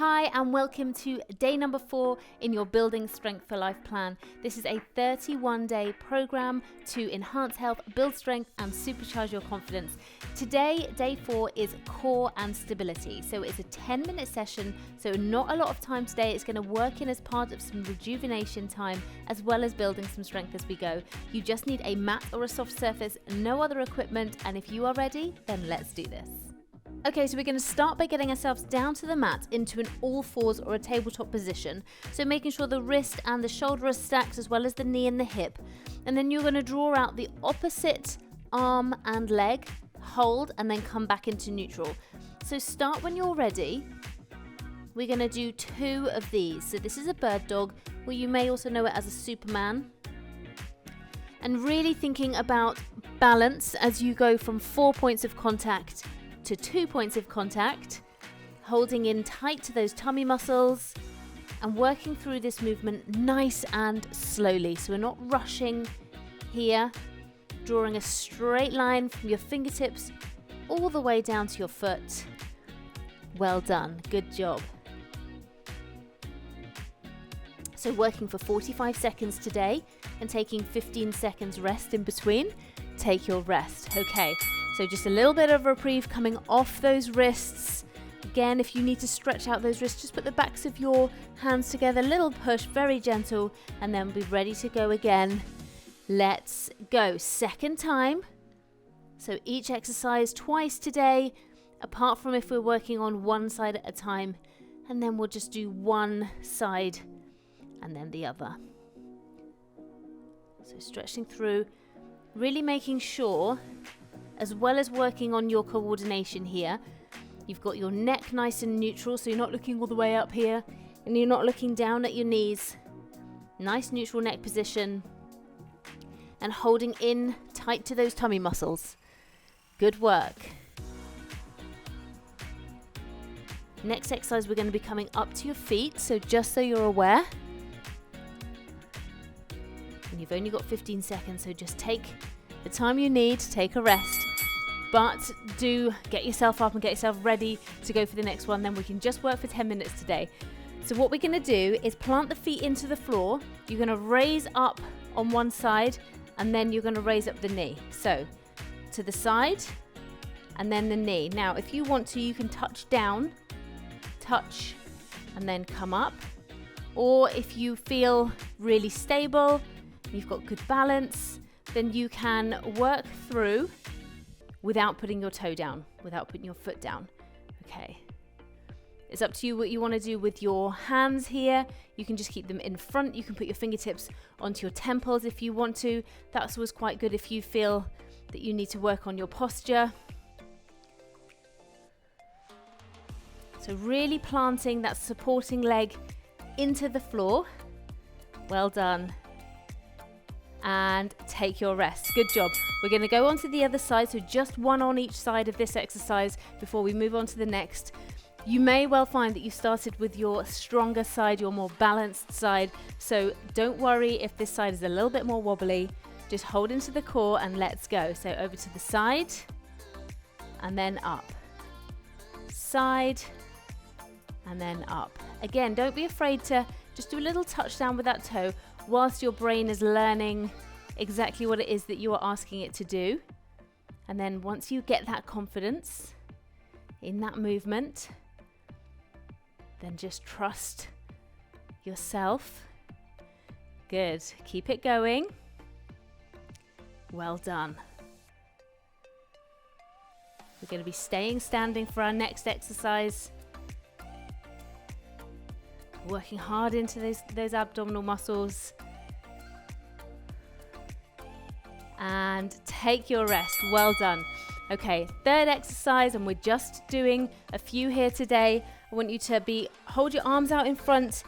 Hi and welcome to day number 4 in your Building Strength for Life plan. This is a 31-day program to enhance health, build strength and supercharge your confidence. Today, day 4 is core and stability. So it's a 10-minute session, so not a lot of time today. It's going to work in as part of some rejuvenation time as well as building some strength as we go. You just need a mat or a soft surface, no other equipment, and if you are ready, then let's do this. Okay, so we're going to start by getting ourselves down to the mat into an all fours or a tabletop position. So making sure the wrist and the shoulder are stacked as well as the knee and the hip. And then you're going to draw out the opposite arm and leg, hold, and then come back into neutral. So start when you're ready. We're going to do 2 of these. So this is a bird dog, or you may also know it as a Superman. And really thinking about balance as you go from 4 points of contact to 2 points of contact, holding in tight to those tummy muscles and working through this movement nice and slowly. So we're not rushing here, drawing a straight line from your fingertips all the way down to your foot. Well done, good job. So working for 45 seconds today and taking 15 seconds rest in between. Take your rest. Okay. So just a little bit of reprieve coming off those wrists. Again, if you need to stretch out those wrists, just put the backs of your hands together, little push, very gentle, and then be ready to go again. Let's go. Second time. So each exercise twice today, apart from if we're working on one side at a time, and then we'll just do one side and then the other. So stretching through, really making sure, as well as working on your coordination here, you've got your neck nice and neutral, so you're not looking all the way up here and you're not looking down at your knees. Nice neutral neck position and holding in tight to those tummy muscles. Good work. Next exercise, we're going to be coming up to your feet, so just so you're aware. And you've only got 15 seconds, so just take the time you need to take a rest. But do get yourself up and get yourself ready to go for the next one. Then we can just work for 10 minutes today. So what we're going to do is plant the feet into the floor. You're going to raise up on one side and then you're going to raise up the knee. So to the side and then the knee. Now, if you want to, you can touch down, touch, and then come up. Or if you feel really stable, you've got good balance, then you can work through without putting your toe down, without putting your foot down. Okay. It's up to you what you want to do with your hands here. You can just keep them in front. You can put your fingertips onto your temples if you want to. That was quite good if you feel that you need to work on your posture. So really planting that supporting leg into the floor. Well done. And take your rest. Good job. We're going to go on to the other side, so just one on each side of this exercise before we move on to the next. You may well find that you started with your stronger side, your more balanced side, so don't worry if this side is a little bit more wobbly. Just hold into the core and let's go. So over to the side and then up. Side and then up. Again, don't be afraid to just do a little touchdown with that toe whilst your brain is learning exactly what it is that you are asking it to do. And then once you get that confidence in that movement, then just trust yourself. Good. Keep it going. Well done. We're going to be staying standing for our next exercise. Working hard into those abdominal muscles. And take your rest. Well done. Okay, third exercise, and we're just doing a few here today. I want you to hold your arms out in front,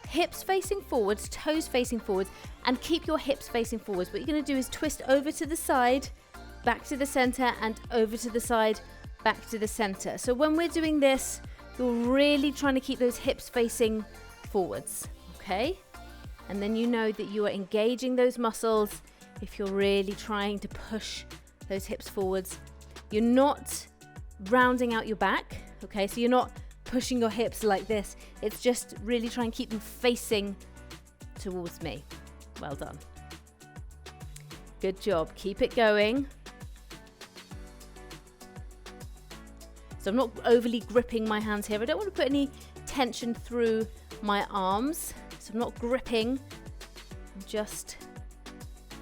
hips facing forwards, toes facing forwards, and keep your hips facing forwards. What you're going to do is twist over to the side, back to the center, and over to the side, back to the center. So when we're doing this, you're really trying to keep those hips facing forwards, okay? And then you know that you are engaging those muscles if you're really trying to push those hips forwards. You're not rounding out your back, okay? So you're not pushing your hips like this. It's just really try and keep them facing towards me. Well done. Good job. Keep it going. So I'm not overly gripping my hands here. I don't want to put any tension through my arms. So I'm not gripping. I'm just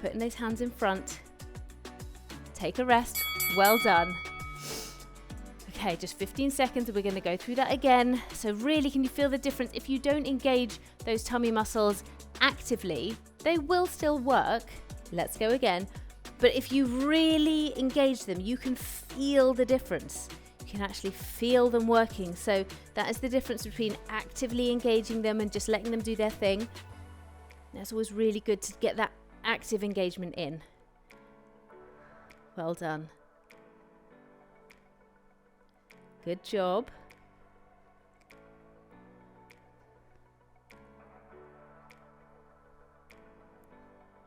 putting those hands in front. Take a rest. Well done. Okay, just 15 seconds. We're going to go through that again. So really, can you feel the difference? If you don't engage those tummy muscles actively, they will still work. Let's go again. But if you really engage them, you can feel the difference. You can actually feel them working. So that is the difference between actively engaging them and just letting them do their thing. And it's always really good to get that active engagement in. Well done. Good job.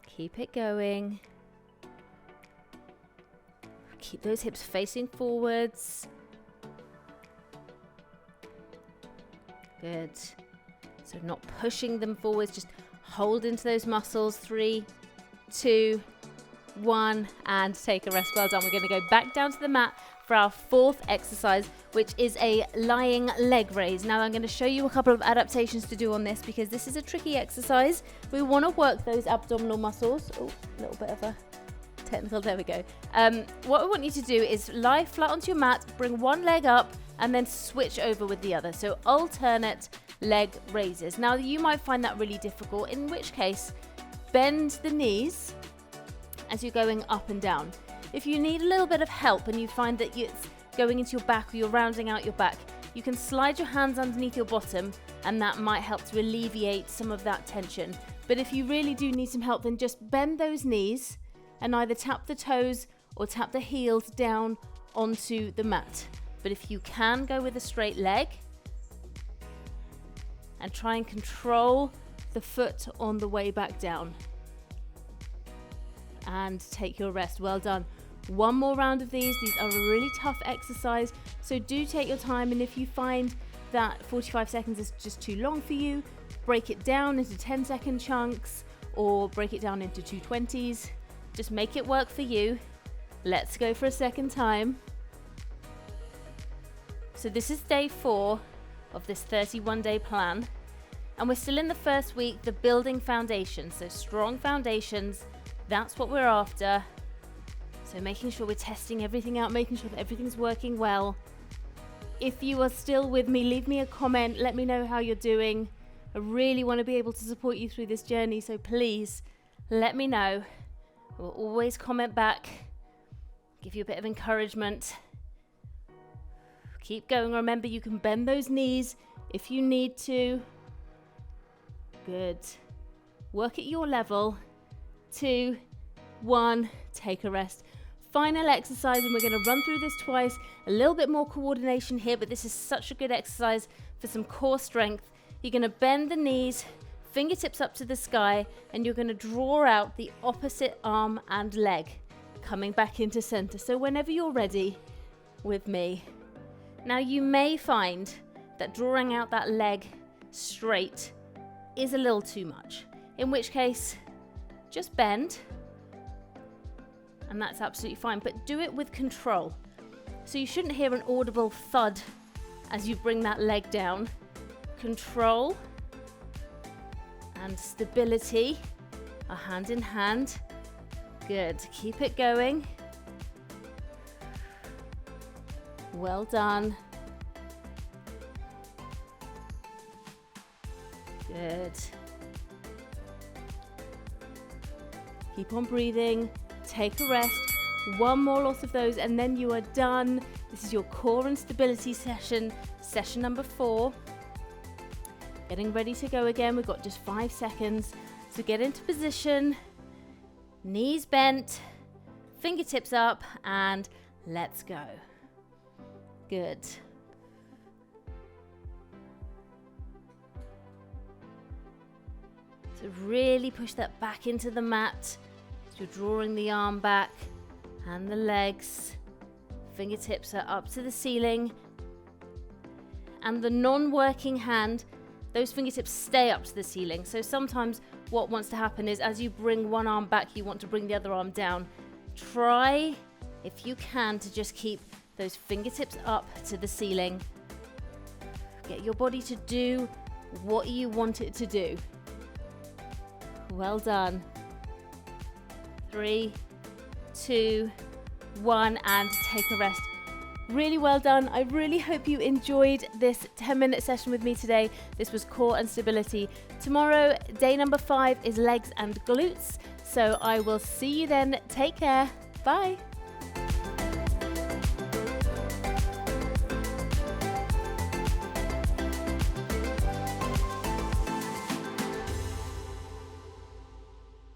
Keep it going. Keep those hips facing forwards. Good. So not pushing them forwards, just hold into those muscles. 3, 2, 1, and take a rest. Well done. We're going to go back down to the mat for our fourth exercise, which is a lying leg raise. Now I'm going to show you a couple of adaptations to do on this because this is a tricky exercise. We want to work those abdominal muscles. Oh, a little bit of a technical, there we go. What I want you to do is lie flat onto your mat, bring one leg up, and then switch over with the other. So alternate leg raises. Now you might find that really difficult, in which case bend the knees as you're going up and down. If you need a little bit of help and you find that it's going into your back or you're rounding out your back, you can slide your hands underneath your bottom and that might help to alleviate some of that tension. But if you really do need some help, then just bend those knees and either tap the toes or tap the heels down onto the mat. But if you can, go with a straight leg and try and control the foot on the way back down. And take your rest. Well done. One more round of these. These are a really tough exercise, so do take your time, and if you find that 45 seconds is just too long for you, break it down into 10-second chunks or break it down into 220s. Just make it work for you. Let's go for a second time. So this is day 4 of this 31-day plan, and we're still in the first week, the building foundation. So strong foundations, that's what we're after. So making sure we're testing everything out, making sure that everything's working well. If you are still with me, leave me a comment, let me know how you're doing. I really want to be able to support you through this journey, so please let me know. We'll always comment back, give you a bit of encouragement. Keep going. Remember, you can bend those knees if you need to. Good. Work at your level. 2, 1, take a rest. Final exercise, and we're going to run through this twice. A little bit more coordination here, but this is such a good exercise for some core strength. You're going to bend the knees, fingertips up to the sky, and you're going to draw out the opposite arm and leg, coming back into center. So whenever you're ready with me. Now you may find that drawing out that leg straight is a little too much, in which case just bend, and that's absolutely fine, but do it with control. So you shouldn't hear an audible thud as you bring that leg down. Control and stability are hand in hand. Good, keep it going. Well done. Good. Keep on breathing. Take a rest. One more lot of those and then you are done. This is your core and stability session, session number 4. Getting ready to go again. We've got just 5 seconds. So get into position. Knees bent. Fingertips up and let's go. Good. So really push that back into the mat. So you're drawing the arm back and the legs. Fingertips are up to the ceiling. and the non-working hand, those fingertips stay up to the ceiling. So sometimes what wants to happen is as you bring one arm back, you want to bring the other arm down. Try, if you can, to just keep those fingertips up to the ceiling. Get your body to do what you want it to do. Well done. 3, 2, 1, and take a rest. Really well done. I really hope you enjoyed this 10-minute session with me today. This was core and stability. Tomorrow, day number 5 is legs and glutes. So I will see you then. Take care. Bye.